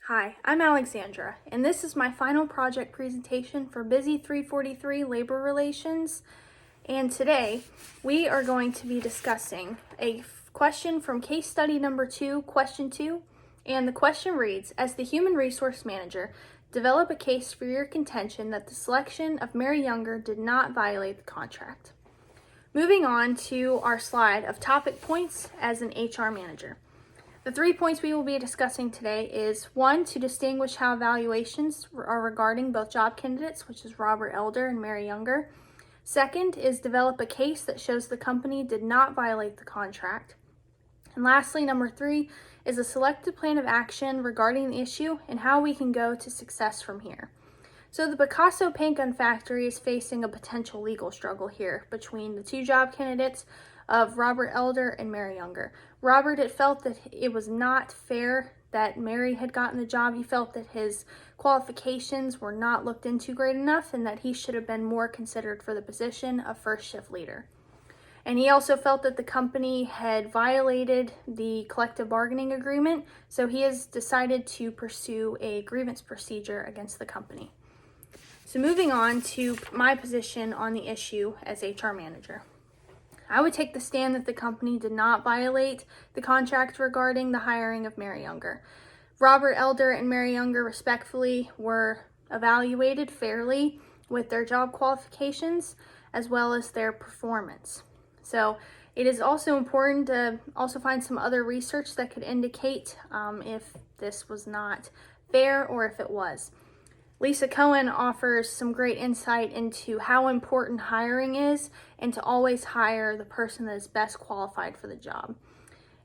Hi, I'm Alexandra, and this is my final project presentation for BUSI 343 Labor Relations. And today, we are going to be discussing a question from case study number 2, question 2. And the question reads, as the Human Resource Manager, develop a case for your contention that the selection of Mary Younger did not violate the contract. Moving on to our slide of topic points as an HR manager. The 3 points we will be discussing today is 1, to distinguish how evaluations are regarding both job candidates, which is Robert Elder and Mary Younger. Second is develop a case that shows the company did not violate the contract. And lastly, number 3 is a selected plan of action regarding the issue and how we can go to success from here. So the Picasso paint gun factory is facing a potential legal struggle here between the 2 job candidates of Robert Elder and Mary Younger. Robert had felt that it was not fair that Mary had gotten the job. He felt that his qualifications were not looked into great enough and that he should have been more considered for the position of first shift leader. And he also felt that the company had violated the collective bargaining agreement, so he has decided to pursue a grievance procedure against the company. So moving on to my position on the issue as HR manager. I would take the stand that the company did not violate the contract regarding the hiring of Mary Younger. Robert Elder and Mary Younger respectfully were evaluated fairly with their job qualifications as well as their performance. So it is also important to also find some other research that could indicate if this was not fair or if it was. Lisa Cohen offers some great insight into how important hiring is and to always hire the person that is best qualified for the job.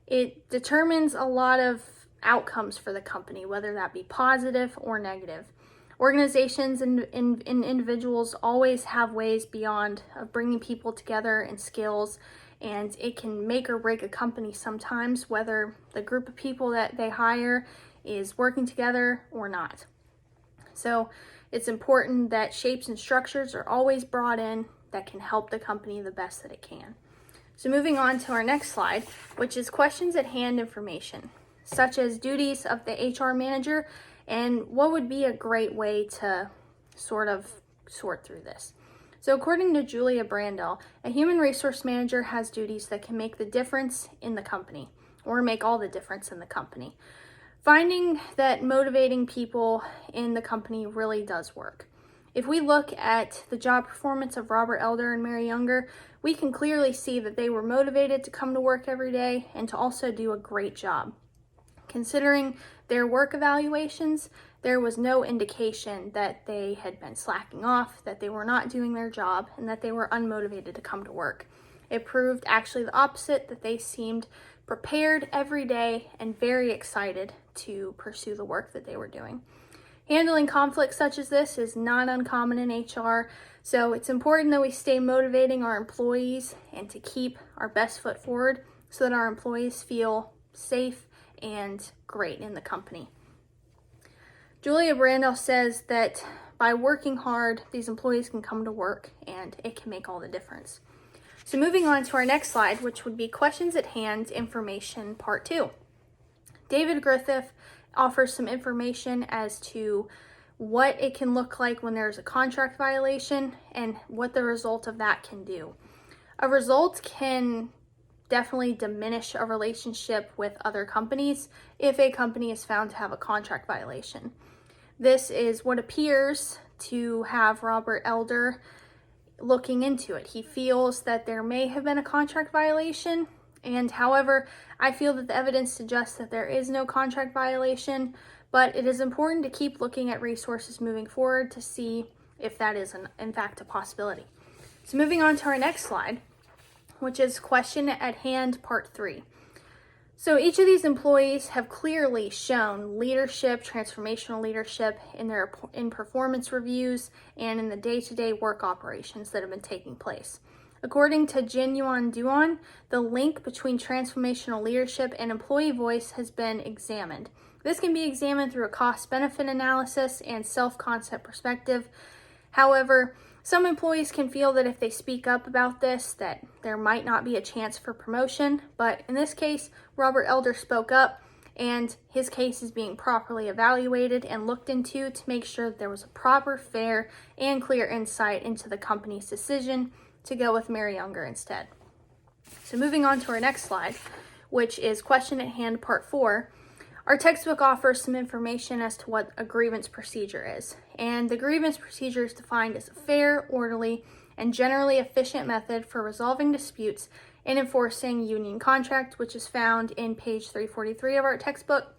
It determines a lot of outcomes for the company, whether that be positive or negative. Organizations and individuals always have ways beyond of bringing people together and skills, and it can make or break a company sometimes, whether the group of people that they hire is working together or not. So it's important that shapes and structures are always brought in that can help the company the best that it can. So moving on to our next slide, which is questions at hand information, such as duties of the HR manager and what would be a great way to sort through this. So according to Julia Brandel, a human resource manager has duties that can make the difference in the company or make all the difference in the company. Finding that motivating people in the company really does work. If we look at the job performance of Robert Elder and Mary Younger, we can clearly see that they were motivated to come to work every day and to also do a great job. Considering their work evaluations, there was no indication that they had been slacking off, that they were not doing their job, and that they were unmotivated to come to work. It proved actually the opposite, that they seemed prepared every day and very excited to pursue the work that they were doing. Handling conflicts such as this is not uncommon in HR, so it's important that we stay motivating our employees and to keep our best foot forward so that our employees feel safe and great in the company. Julia Brandel says that by working hard, these employees can come to work and it can make all the difference. So moving on to our next slide, which would be questions at hand information part 2. David Griffith offers some information as to what it can look like when there's a contract violation and what the result of that can do. A result can definitely diminish a relationship with other companies if a company is found to have a contract violation. This is what appears to have Robert Elder looking into it. He feels that there may have been a contract violation, and however, I feel that the evidence suggests that there is no contract violation, but it is important to keep looking at resources moving forward to see if that is in fact a possibility. So moving on to our next slide, which is question at hand part 3. So each of these employees have clearly shown leadership, transformational leadership in performance reviews and in the day-to-day work operations that have been taking place. According to Jin Yuan Duan, the link between transformational leadership and employee voice has been examined. This can be examined through a cost-benefit analysis and self-concept perspective. However, some employees can feel that if they speak up about this, that there might not be a chance for promotion, but in this case, Robert Elder spoke up and his case is being properly evaluated and looked into to make sure that there was a proper, fair, and clear insight into the company's decision to go with Mary Younger instead. So moving on to our next slide, which is question at hand part 4, our textbook offers some information as to what a grievance procedure is. And the grievance procedure is defined as a fair, orderly, and generally efficient method for resolving disputes and enforcing union contract, which is found in page 343 of our textbook.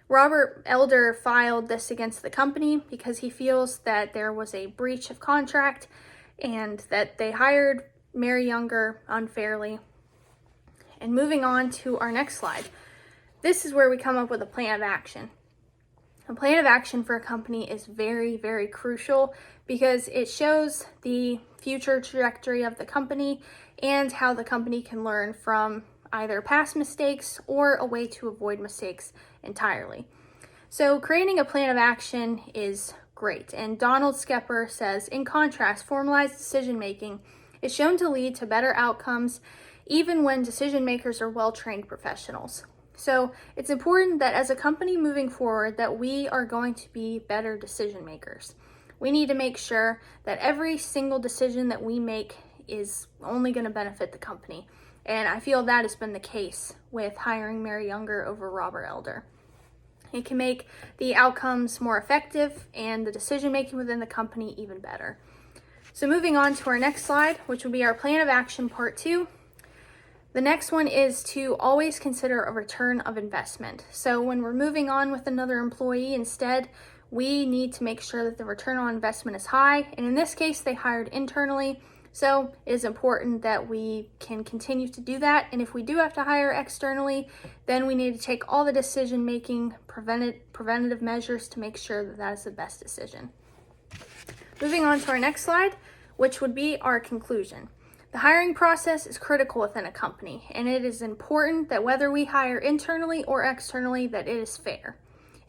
Robert Elder filed this against the company because he feels that there was a breach of contract and that they hired Mary Younger unfairly. And moving on to our next slide, this is where we come up with a plan of action. A plan of action for a company is very, very crucial because it shows the future trajectory of the company and how the company can learn from either past mistakes or a way to avoid mistakes entirely. So creating a plan of action is great. And Donald Skepper says, in contrast, formalized decision making is shown to lead to better outcomes even when decision makers are well-trained professionals. So it's important that as a company moving forward that we are going to be better decision makers. We need to make sure that every single decision that we make is only going to benefit the company. And I feel that has been the case with hiring Mary Younger over Robert Elder. It can make the outcomes more effective and the decision making within the company even better. So moving on to our next slide, which will be our plan of action part 2. The next one is to always consider a return of investment. So when we're moving on with another employee instead, we need to make sure that the return on investment is high. And in this case, they hired internally. So it is important that we can continue to do that. And if we do have to hire externally, then we need to take all the decision-making preventative measures to make sure that that is the best decision. Moving on to our next slide, which would be our conclusion. The hiring process is critical within a company, and it is important that whether we hire internally or externally, that it is fair.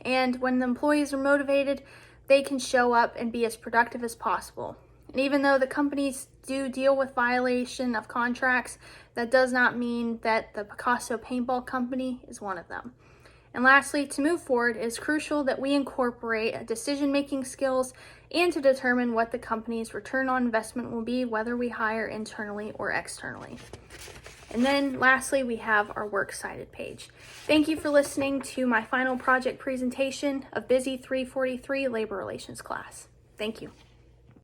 And when the employees are motivated, they can show up and be as productive as possible. And even though the companies do deal with violation of contracts, that does not mean that the Picasso Paintball Company is one of them. And lastly, to move forward, it is crucial that we incorporate decision-making skills and to determine what the company's return on investment will be, whether we hire internally or externally. And then lastly, we have our works cited page. Thank you for listening to my final project presentation of BUSI 343 Labor Relations class. Thank you.